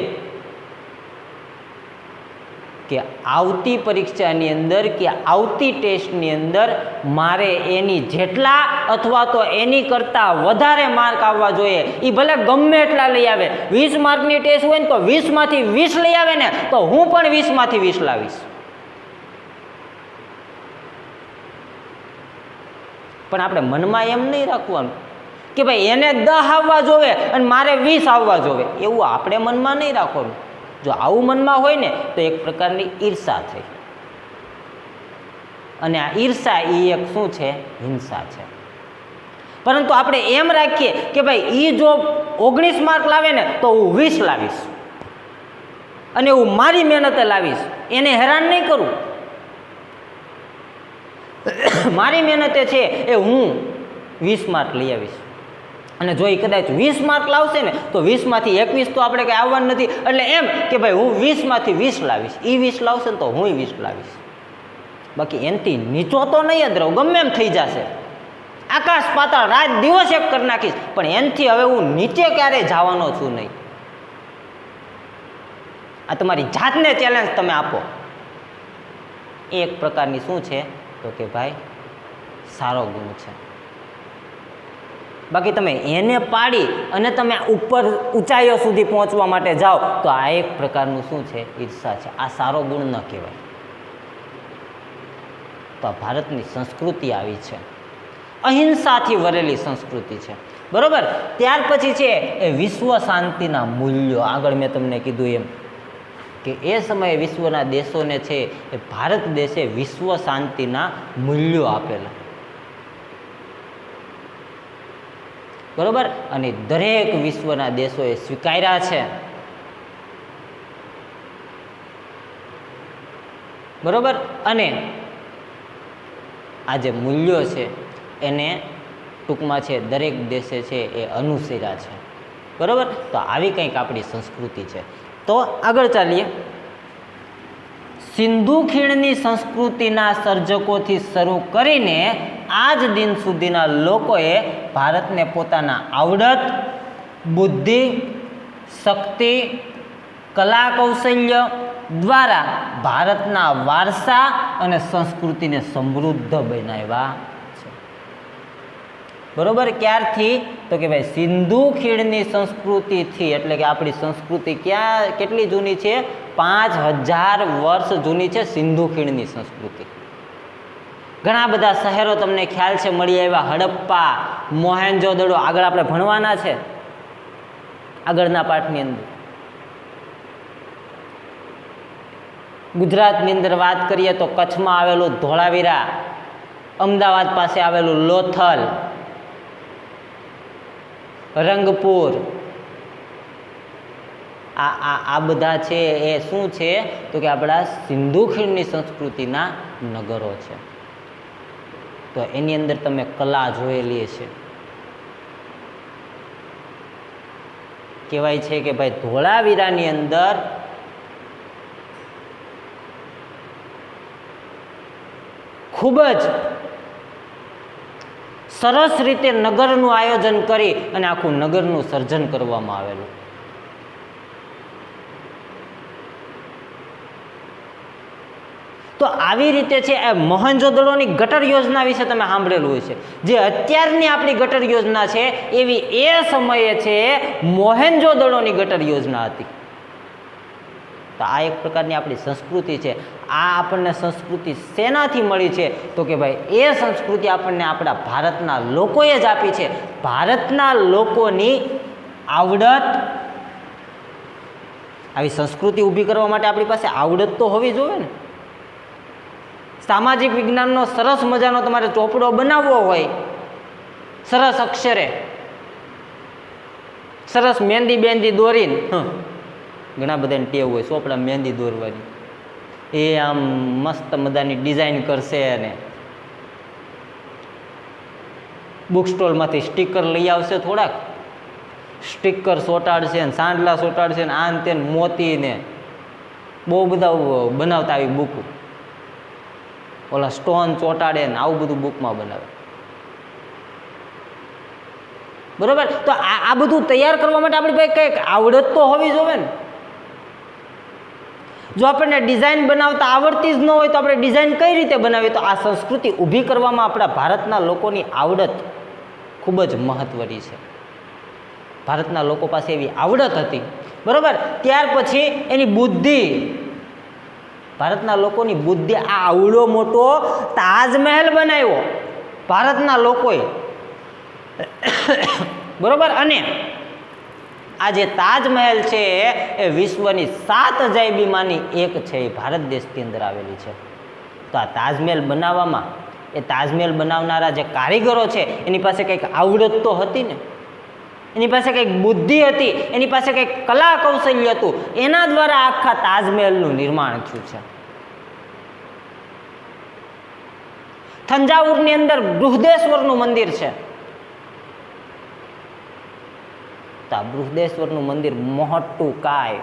કે આવતી પરીક્ષાની અંદર કે આવતી ટેસ્ટની અંદર મારે એની જેટલા અથવા તો એની કરતાં વધારે માર્ક આવવા જોઈએ. એ ભલે ગમે એટલા લઈ આવે. 20 માર્કની ટેસ્ટ હોય ને તો 20માંથી 20 લઈ આવે ને તો હું પણ 20માંથી 20 લાવીશ. પણ આપણે મનમાં એમ નહીં રાખવાનું કે ભાઈ એને 10 આવવા જોવે અને મારે 20 આવવા જોવે, એવું આપણે મનમાં નહીં રાખવાનું. જો આવું મનમાં હોય ને તો એક પ્રકારની ઈર્ષા થઈ, અને આ ઈર્ષા એ એક શું છે? હિંસા છે. પરંતુ આપણે એમ રાખીએ કે ભાઈ એ જો 19 માર્ક લાવે ને તો હું 20 લાવીશ અને હું મારી મહેનતે લાવીશ, એને હેરાન નહીં કરું. મારી મહેનતે છે એ હું 20 માર્ક લઈ આવીશ, અને જો એ કદાચ 20 માર્ક લાવશે ને તો 20માંથી 21 તો આપણે કંઈ આવવાનું નથી. એટલે એમ કે ભાઈ હું 20માંથી 20 લાવીશ, એ 20 લાવશે ને તો હું 20 લાવીશ. બાકી એનથી નીચો તો નહીં જ રહું, ગમે એમ થઈ જશે, આકાશ પાતાળ રાત દિવસ એક કરી નાખીશ, પણ એનથી હવે હું નીચે ક્યારેય જવાનો છું નહીં. આ તમારી જાતને ચેલેન્જ તમે આપો. એ એક પ્રકારની શું છે? તો કે ભાઈ સારો ગુણ છે. બાકી તમે એને પાડી અને તમે ઉપર ઊંચાઈઓ સુધી પહોંચવા માટે જાઓ તો આ એક પ્રકારનું શું છે? ઈર્ષા છે. આ સારો ગુણ ન કહેવાય. તો ભારતની સંસ્કૃતિ આવી છે, અહિંસાથી વરેલી સંસ્કૃતિ છે, બરોબર. ત્યાર પછી છે એ વિશ્વ શાંતિના મૂલ્યો. આગળ મેં તમને કીધું એમ કે એ સમયે વિશ્વના દેશોને છે એ ભારત દેશે વિશ્વ શાંતિના મૂલ્યો આપેલા, બરોબર. અને દરેક વિશ્વના દેશોએ સ્વીકાર્યા છે, બરોબર. અને આ જે મૂલ્યો છે એને ટૂંકમાં છે દરેક દેશે છે એ અનુસર્યા છે, બરોબર. તો આવી કંઈક આપણી સંસ્કૃતિ છે. તો આગળ ચાલીએ. સિંધુ ખીણની સંસ્કૃતિના સર્જકોથી શરૂ કરીને આજ દિન સુધીના લોકોએ ભારતને પોતાના આવડત, બુદ્ધિ, શક્તિ, કલા કૌશલ્ય દ્વારા ભારતના વારસા અને સંસ્કૃતિને સમૃદ્ધ બનાવ્યા છે, બરોબર. ક્યારથી? તો કે ભાઈ સિંધુ ખીણની સંસ્કૃતિથી. એટલે કે આપણી સંસ્કૃતિ કેટલી જૂની છે? 5000 વર્ષ જૂની છે સિંધુ ખીણની સંસ્કૃતિ. ઘણા બધા શહેરો તમને ખ્યાલ છે મળી આવ્યા, હડપ્પા, મોહેન્જો-દડો, આગળ આપણે ભણવાના છે આગળના પાઠની અંદર. ગુજરાતની અંદર વાત કરીએ તો કચ્છમાં આવેલું ધોળાવીરા, અમદાવાદ પાસે આવેલું લોથલ, રંગપુર, આ બધા છે એ શું છે? તો કે આપણા સિંધુ ખીણની સંસ્કૃતિના નગરો છે. તો એની અંદર તમે કલા જોયેલી છે. કહેવાય છે કે ભાઈ ધોળાવીરાની અંદર ખૂબ જ સરસ રીતે નગરનું આયોજન કરી અને આખું નગરનું સર્જન કરવામાં આવેલું. તો આવી રીતે છે એ મોહેન્જો-દડોની ગટર યોજના વિશે તમે સાંભળેલું હોય છે. જે અત્યારની આપણી ગટર યોજના છે એવી એ સમયે છે મોહેન્જો-દડોની ગટર યોજના હતી. તો આ એક પ્રકારની આપણી સંસ્કૃતિ છે. આ આપણને સંસ્કૃતિ શેનાથી મળી છે? તો કે ભાઈ એ સંસ્કૃતિ આપણને આપણા ભારતના લોકોએ જ આપી છે. ભારતના લોકોની આવડત, આવી સંસ્કૃતિ ઊભી કરવા માટે આપણી પાસે આવડત તો હોવી જોઈએ ને. સામાજિક વિજ્ઞાનનો સરસ મજાનો તમારે ચોપડો બનાવવો હોય, સરસ અક્ષરે, સરસ મહેંદી બેંદી દોરીને, ઘણા બધાને ટેવ હોય ચોપડા મહેંદી દોરવાની, એ આમ મસ્ત મજાની ડિઝાઇન કરશે અને બુક સ્ટોલમાંથી સ્ટીકર લઈ આવશે, થોડાક સ્ટીકર ચોંટાડશે ને સાંડલા ચોંટાડશે ને આન તેન મોતી ને બહુ બધા બનાવતા આવી બુક, ઓલા સ્ટોન ચોંટાડે ને આવું બધું બુકમાં બનાવે. બરોબર, તો આ બધું તૈયાર કરવા માટે આપણી પાસે કંઈક આવડત તો હોવી જોઈએ ને. જો આપણને ડિઝાઇન બનાવતા આવડતી જ ન હોય તો આપણે ડિઝાઇન કઈ રીતે બનાવીએ? તો આ સંસ્કૃતિ ઊભી કરવામાં આપણા ભારતના લોકોની આવડત ખૂબ જ મહત્વની છે. ભારતના લોકો પાસે એવી આવડત હતી. બરોબર, ત્યાર પછી એની બુદ્ધિ, ભારતના લોકોની બુદ્ધિ, આ આવડો મોટો તાજમહેલ બનાવ્યો ભારતના લોકોએ. બરોબર, અને આ જે તાજમહેલ છે એ વિશ્વની 7 અજાયબીમાંની એક છે, એ ભારત દેશની અંદર આવેલી છે. તો આ તાજમહેલ બનાવવામાં, એ તાજમહેલ બનાવનારા જે કારીગરો છે એની પાસે કંઈક આવડત તો હતી ને, એની પાસે કંઈક બુદ્ધિ હતી, એની પાસે કંઈક કલા કૌશલ્ય હતું, એના દ્વારા આખા તાજમહેલનું નિર્માણ થયું છે. થંજાવુરની અંદર બૃહદેશ્વરનું મંદિર છે. તો આ બૃહદેશ્વરનું મંદિર મોટું કાય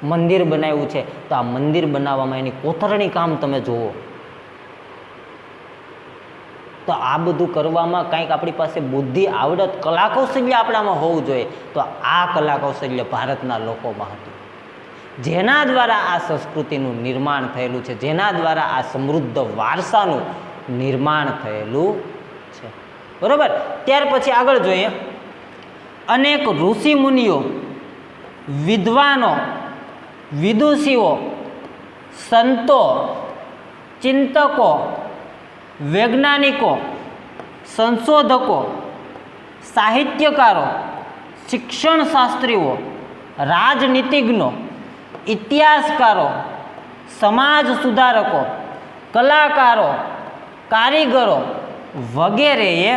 મંદિર બનાવ્યું છે. તો આ મંદિર બનાવવામાં એની કોતરણી કામ તમે જુઓ. તો આ બધું કરવામાં કંઈક આપણી પાસે બુદ્ધિ, આવડત, કલા કૌશલ્ય આપણામાં હોવું જોઈએ. તો આ કલા કૌશલ્ય ભારતના લોકોમાં હતું, જેના દ્વારા આ સંસ્કૃતિનું નિર્માણ થયેલું છે, જેના દ્વારા આ સમૃદ્ધ વારસાનું નિર્માણ થયેલું છે. બરોબર, ત્યાર પછી આગળ જોઈએ. અનેક ઋષિ મુનિઓ, વિદ્વાનો, વિદુષીઓ, સંતો, ચિંતકો, વૈજ્ઞાનિકો, સંશોધકો, સાહિત્યકારો, શિક્ષણશાસ્ત્રીઓ, રાજનીતિજ્ઞો, ઇતિહાસકારો, સમાજ સુધારકો, કલાકારો, કારીગરો વગેરેએ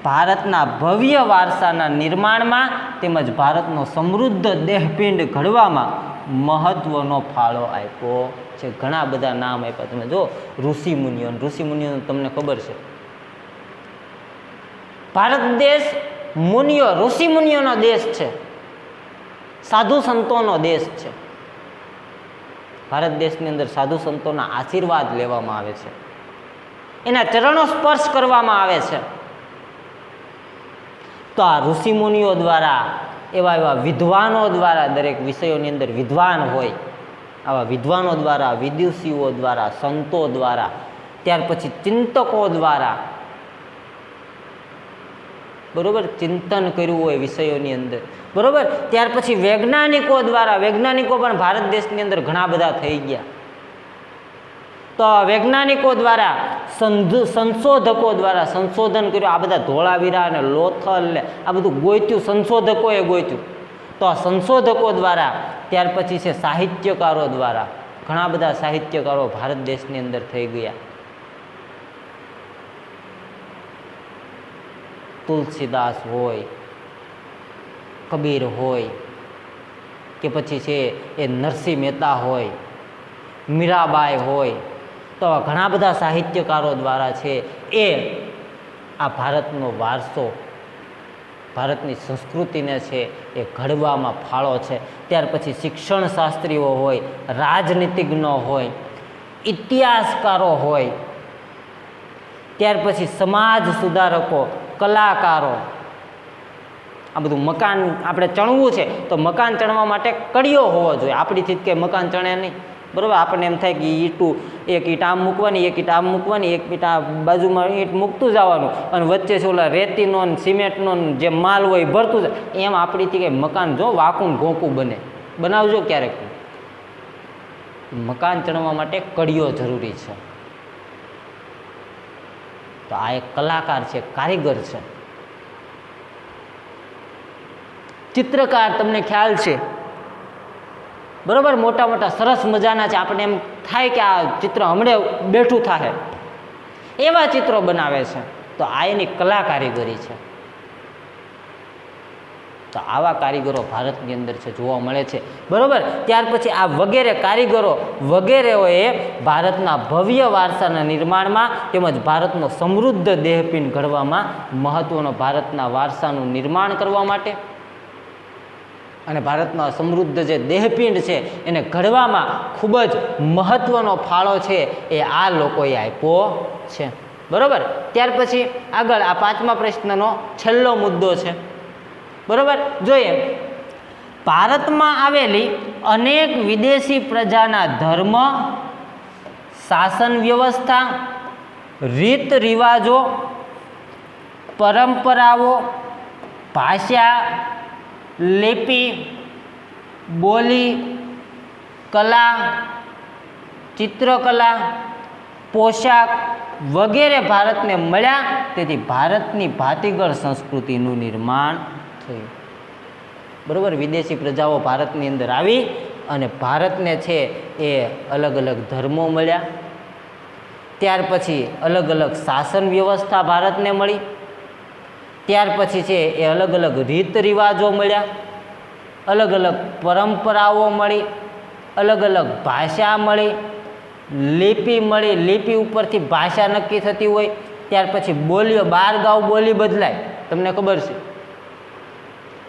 ભારતના ભવ્ય વારસાના નિર્માણમાં તેમજ ભારતનો સમૃદ્ધ દેહપિંડ ઘડવામાં મહત્વનો ફાળો આપ્યો છે. ઘણા બધા નામ આપ્યા. તમે જો ઋષિમુનિઓ, ઋષિમુનિઓ તમને ખબર છે, ભારત દેશ મુનિઓ, ઋષિમુનિઓનો દેશ છે, સાધુ સંતોનો દેશ છે. ભારત દેશની અંદર સાધુ સંતોના આશીર્વાદ લેવામાં આવે છે, એના ચરણો સ્પર્શ કરવામાં આવે છે. તો આ ઋષિમુનિઓ દ્વારા, એવા એવા વિદ્વાનો દ્વારા, દરેક વિષયોની અંદર વિદ્વાન હોય, આવા વિદ્વાનો દ્વારા, વિદુષીઓ દ્વારા, સંતો દ્વારા, ત્યાર પછી ચિંતકો દ્વારા, બરોબર, ચિંતન કર્યું હોય વિષયોની અંદર. બરોબર, ત્યાર પછી વૈજ્ઞાનિકો દ્વારા, વૈજ્ઞાનિકો પણ ભારત દેશની અંદર ઘણા બધા થઈ ગયા. તો વૈજ્ઞાનિકો દ્વારા, સંશોધકો દ્વારા સંશોધન કર્યું. આ બધા ધોળાવીરા અને લોથલ ને આ બધું ગોત્યું, સંશોધકોએ ગોત્યું. તો આ સંશોધકો દ્વારા, ત્યાર પછી છે સાહિત્યકારો દ્વારા, ઘણા બધા સાહિત્યકારો ભારત દેશની અંદર થઈ ગયા. તુલસીદાસ હોય, કબીર હોય, કે પછી છે એ નરસિંહ મહેતા હોય, મીરાબાઈ હોય, તો ઘણા બધા સાહિત્યકારો દ્વારા છે એ આ ભારતનો વારસો, ભારતની સંસ્કૃતિને છે એ ઘડવામાં ફાળો છે. ત્યાર પછી શિક્ષણ શાસ્ત્રીઓ હોય, રાજનીતિજ્ઞો હોય, ઇતિહાસકારો હોય, ત્યાર પછી સમાજ સુધારકો, કલાકારો. આ બધું મકાન આપણે ચણવું છે તો મકાન ચણવા માટે કડીઓ હોવો જોઈએ. આપણીથી જ કંઈ મકાન ચણે નહીં. બરાબર, આપણને એમ થાય કે ઈંટું, એક ઈંટ આમ મૂકવાની, એક ઈંટ આમ મૂકવાની, એક ઈંટ આ બાજુમાં ઈંટ મૂકતું જવાનું, અને વચ્ચે છે ઓલા રેતીનો ને સિમેન્ટનો જે માલ હોય ભરતું જાય. એમ આપણીથી કંઈ મકાન જો વાકું ઘોંકું બને. બનાવજો ક્યારેક. મકાન ચણવા માટે કડીઓ જરૂરી છે. તો આ એક કલાકાર છે, કારીગર છે. ચિત્રકાર, તમને ખ્યાલ છે બરાબર, મોટા મોટા સરસ મજાના છે, આપણને એમ થાય કે આ ચિત્ર હમણે બેઠું થાય એવા ચિત્રો બનાવે છે. તો આ એની કલા કારીગરી છે. તો આવા કારીગરો ભારતની અંદર છે, જોવા મળે છે. બરાબર, ત્યાર પછી આ વગેરે કારીગરો વગેરેઓએ ભારતના ભવ્ય વારસાના નિર્માણમાં તેમજ ભારતનો સમૃદ્ધ દેહપિંડ ઘડવામાં મહત્વનો, ભારતના વારસાનું નિર્માણ કરવા માટે અને ભારતનો સમૃદ્ધ જે દેહપિંડ છે એને ઘડવામાં ખૂબ જ મહત્વનો ફાળો છે એ આ લોકોએ આપ્યો છે. બરાબર, ત્યાર પછી આગળ આ 5મા પ્રશ્નનો છેલ્લો મુદ્દો છે. બરાબર, જોઈએ ભારતમાં આવેલી અનેક વિદેશી પ્રજાના ધર્મ, શાસન વ્યવસ્થા, રીત રિવાજો, પરંપરાઓ, ભાષા, લિપિ, બોલી, કલા, ચિત્રકલા, પોશાક વગેરે ભારતને મળ્યા. તેથી ભારતની ભાતીગળ સંસ્કૃતિનું નિર્માણ થયું. બરાબર, વિદેશી પ્રજાઓ ભારતની અંદર આવી અને ભારતને છે એ અલગ અલગ ધર્મો મળ્યા. ત્યાર પછી અલગ અલગ શાસન વ્યવસ્થા ભારતને મળી. ત્યાર પછી છે એ અલગ અલગ રીત રિવાજો મળ્યા, અલગ અલગ પરંપરાઓ મળી, અલગ અલગ ભાષા મળી, લિપિ મળી. લિપિ ઉપરથી ભાષા નક્કી થતી હોય. ત્યાર પછી બોલીઓ, 12 ગાઉ બોલી બદલાય, તમને ખબર છે.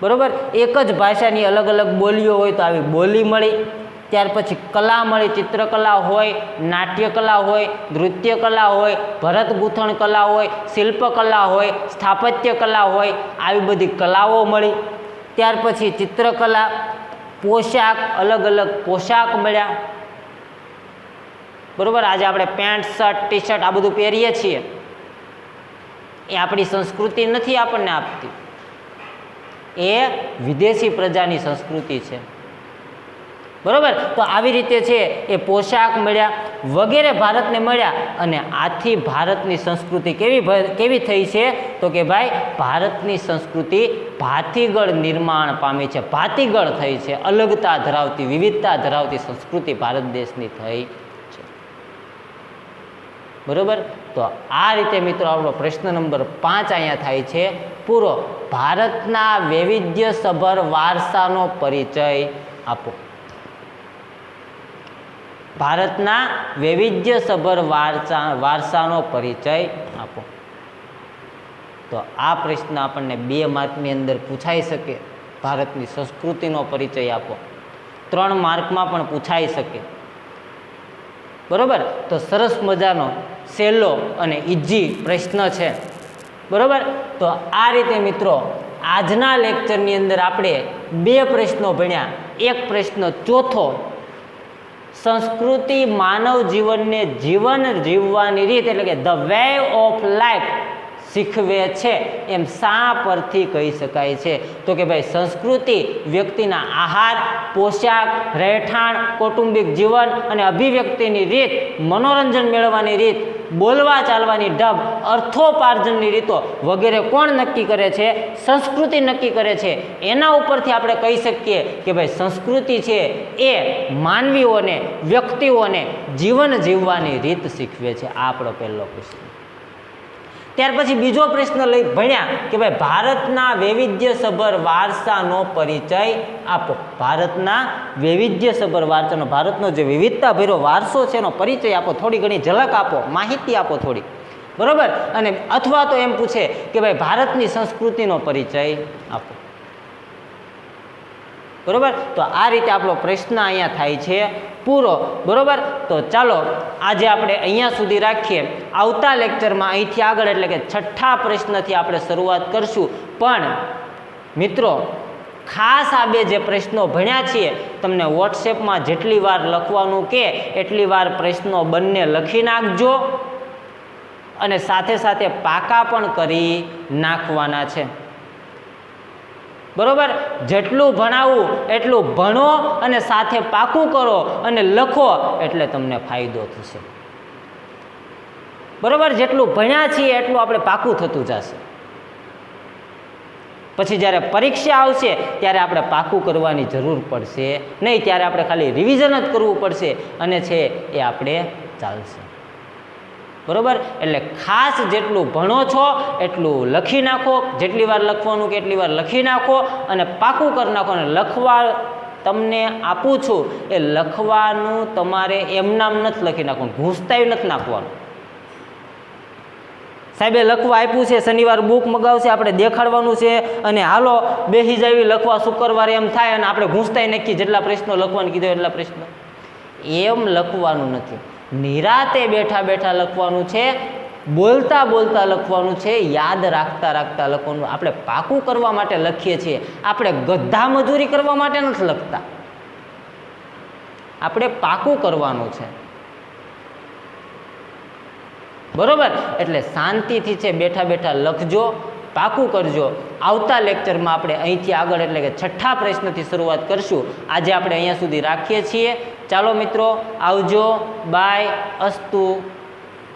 બરાબર, એક જ ભાષાની અલગ અલગ બોલીઓ હોય તો આવી બોલી મળી. ત્યાર પછી કલા મળી, ચિત્રકલા હોય, નાટ્યકલા હોય, નૃત્ય કલા હોય, ભરત ગૂંથણ કલા હોય, શિલ્પકલા હોય, સ્થાપત્ય કલા હોય, આવી બધી કલાઓ મળી. ત્યાર પછી ચિત્રકલા, પોશાક, અલગ અલગ પોશાક મળ્યા. બરાબર, આજે આપણે પેન્ટ શર્ટ ટી શર્ટ આ બધું પહેરીએ છીએ, એ આપણી સંસ્કૃતિ નથી આપણને આપતી, એ વિદેશી પ્રજાની સંસ્કૃતિ છે. બરાબર, તો આવી રીતે છે એ પોશાક મળ્યા વગેરે ભારતને મળ્યા. અને આથી ભારતની સંસ્કૃતિ કેવી થઈ છે તો કે ભાઈ ભારતની સંસ્કૃતિ ભાતીગળ નિર્માણ પામી છે, ભાતીગળ થઈ છે, અલગતા ધરાવતી, વિવિધતા ધરાવતી સંસ્કૃતિ ભારત દેશની થઈ છે. બરાબર, તો આ રીતે મિત્રો આપણો પ્રશ્ન નંબર 5 અહીંયા થાય છે પૂરો. ભારતના વૈવિધ્યસભર વારસાનો પરિચય આપો. ભારતના વૈવિધ્યસભર વારસાનો પરિચય આપો. તો આ પ્રશ્ન આપણને 2 માર્કની અંદર પૂછાઈ શકે. ભારતની સંસ્કૃતિનો પરિચય આપો. 3 માર્કમાં પણ પૂછાઈ શકે. બરાબર, તો સરસ મજાનો સહેલો અને ઇઝી પ્રશ્ન છે. બરાબર, તો આ રીતે મિત્રો આજના લેક્ચરની અંદર આપણે 2 પ્રશ્નો ભણ્યા. એક પ્રશ્ન ચોથો, સંસ્કૃતિ માનવ જીવનને જીવન જીવવાની રીત એટલે કે ધ વે ઓફ લાઈફ શીખવે છે એમ શા પરથી કહી શકાય છે તો કે ભાઈ સંસ્કૃતિ વ્યક્તિના આહાર, પોશાક, રહેઠાણ, કૌટુંબિક જીવન અને અભિવ્યક્તિની રીત, મનોરંજન મેળવવાની રીત, બોલવા ચાલવાની ઢબ, અર્થોપાર્જનની રીતો વગેરે કોણ નક્કી કરે છે? સંસ્કૃતિ નક્કી કરે છે. એના ઉપરથી આપણે કહી શકીએ કે ભાઈ સંસ્કૃતિ છે એ માનવીઓને, વ્યક્તિઓને જીવન જીવવાની રીત શીખવે છે. આ આપણો પહેલો પ્રશ્ન. ત્યાર પછી બીજો પ્રશ્ન લઈ ભણ્યા કે ભાઈ ભારતના વૈવિધ્યસભર વારસાનો પરિચય આપો. ભારતના વૈવિધ્યસભર વારસાનો, ભારતનો જે વિવિધતાભર્યો વારસો છે એનો પરિચય આપો, થોડી ઘણી ઝલક આપો, માહિતી આપો થોડી. બરાબર, અને અથવા તો એમ પૂછે કે ભાઈ ભારતની સંસ્કૃતિનો પરિચય આપો. બરાબર, તો આ રીતે આપણો પ્રશ્ન અહીંયા થાય છે પૂરો. બરાબર, તો ચાલો આજે આપણે અહીંયા સુધી રાખીએ. આવતા લેક્ચરમાં અહીંથી આગળ એટલે કે 6થા પ્રશ્નથી આપણે શરૂઆત કરશું. પણ મિત્રો ખાસ આ 2 જે પ્રશ્નો ભણ્યા છીએ તમને વોટ્સએપમાં જેટલી વાર લખવાનું કે એટલી વાર પ્રશ્નો બંને લખી નાખજો અને સાથે સાથે પાકા પણ કરી નાખવાના છે. બરાબર, જેટલું ભણાવું એટલું ભણો અને સાથે પાકું કરો અને લખો એટલે તમને ફાયદો થશે. બરાબર, જેટલું ભણ્યા છીએ એટલું આપણે પાકું થતું જશે. પછી જ્યારે પરીક્ષા આવશે ત્યારે આપણે પાકું કરવાની જરૂર પડશે નહીં, ત્યારે આપણે ખાલી રિવિઝન જ કરવું પડશે અને છે એ આપણે ચાલશે. બરોબર? એટલે ખાસ જેટલું ભણો છો એટલું લખી નાખો, જેટલી વાર લખવાનું કે એટલી વાર લખી નાખો અને પાકું કરી નાખો. અને લખવા તમને આપું છું એ લખવાનું તમારે એમનામ નથી લખી નાખવાનું, ઘૂંસતાય નથી નાખવાનું. સાહેબે લખવા આપ્યું છે, શનિવાર બુક મગાવશે, આપણે દેખાડવાનું છે અને હાલો બેસી જાવી લખવા, શુક્રવારે એમ થાય અને આપણે ઘૂંસતાય નાખીએ જેટલા પ્રશ્નો લખવાનું કીધું એટલા પ્રશ્નો. એમ લખવાનું નથી, નિરાતે બેઠા બેઠા લખવાનું છે, બોલતા બોલતા લખવાનું છે, યાદ રાખતા રાખતા લખવાનું. આપણે પાકું કરવા માટે લખીએ છીએ, આપણે ગધા મજૂરી કરવા માટે નથી લખતા, આપણે પાકું કરવાનું છે. બરોબર? એટલે શાંતિથી છે બેઠા બેઠા લખજો, પાકું કરજો. આવતા લેક્ચરમાં આપણે અહીંથી આગળ એટલે કે 6થા પ્રશ્નથી શરૂઆત કરશું. આજે આપણે અહીંયા સુધી રાખીએ છીએ. ચાલો મિત્રો, આવજો, બાય, અસ્તુ.